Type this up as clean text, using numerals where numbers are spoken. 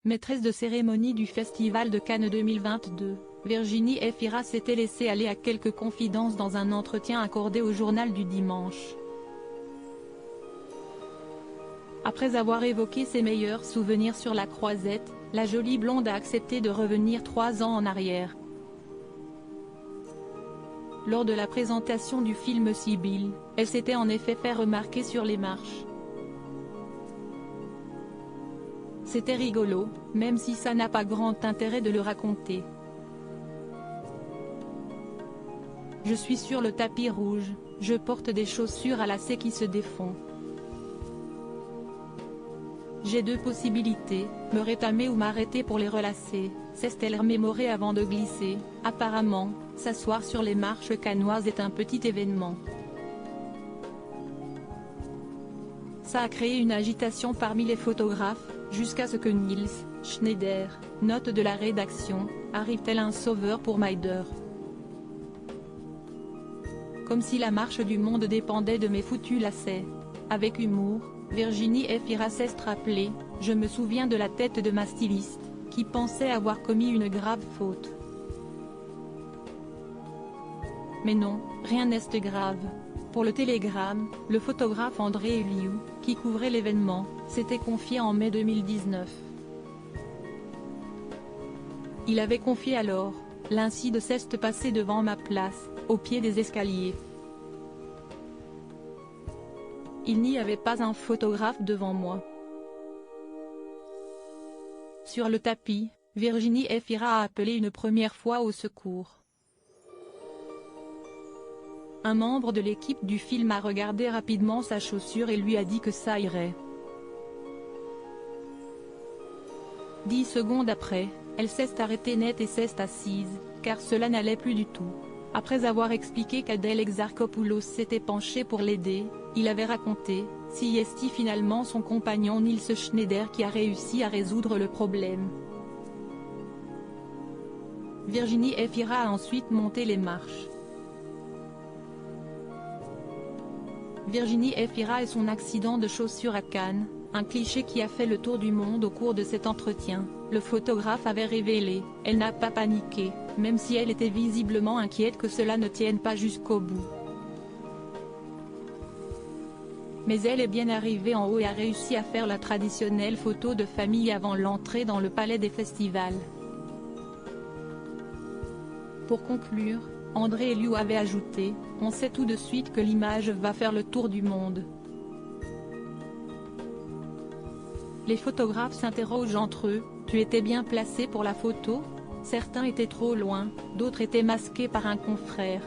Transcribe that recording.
Maîtresse de cérémonie du Festival de Cannes 2022, Virginie Efira s'était laissée aller à quelques confidences dans un entretien accordé au Journal du Dimanche. Après avoir évoqué ses meilleurs souvenirs sur la Croisette, la jolie blonde a accepté de revenir 3 ans en arrière. Lors de la présentation du film Sibylle, elle s'était en effet fait remarquer sur les marches. C'était rigolo, même si ça n'a pas grand intérêt de le raconter. Je suis sur le tapis rouge, je porte des chaussures à lacets qui se défont. J'ai 2 possibilités, me rétamer ou m'arrêter pour les relacer, s'est-elle remémorée avant de glisser. Apparemment, s'asseoir sur les marches cannoises est un petit événement. Ça a créé une agitation parmi les photographes, jusqu'à ce que Nils Schneider, note de la rédaction, arrive tel un sauveur pour Maider. Comme si la marche du monde dépendait de mes foutus lacets. Avec humour, Virginie Efira s'est rappelée, je me souviens de la tête de ma styliste, qui pensait avoir commis une grave faute. Mais non, rien n'est grave. Pour le Télégramme, le photographe André Eliou, qui couvrait l'événement, s'était confié en mai 2019. Il avait confié alors, l'incide s'est passé devant ma place, au pied des escaliers. Il n'y avait pas un photographe devant moi. Sur le tapis, Virginie Efira a appelé une première fois au secours. Un membre de l'équipe du film a regardé rapidement sa chaussure et lui a dit que ça irait. 10 secondes après, elle s'est arrêtée net et s'est assise, car cela n'allait plus du tout. Après avoir expliqué qu'Adèle Exarchopoulos s'était penché pour l'aider, il avait raconté, si est finalement son compagnon Nils Schneider qui a réussi à résoudre le problème. Virginie Efira a ensuite monté les marches. Virginie Efira et son accident de chaussure à Cannes, un cliché qui a fait le tour du monde au cours de cet entretien. Le photographe avait révélé, elle n'a pas paniqué, même si elle était visiblement inquiète que cela ne tienne pas jusqu'au bout. Mais elle est bien arrivée en haut et a réussi à faire la traditionnelle photo de famille avant l'entrée dans le palais des festivals. Pour conclure, André Eliou avait ajouté, on sait tout de suite que l'image va faire le tour du monde. Les photographes s'interrogent entre eux, tu étais bien placé pour la photo? Certains étaient trop loin, d'autres étaient masqués par un confrère.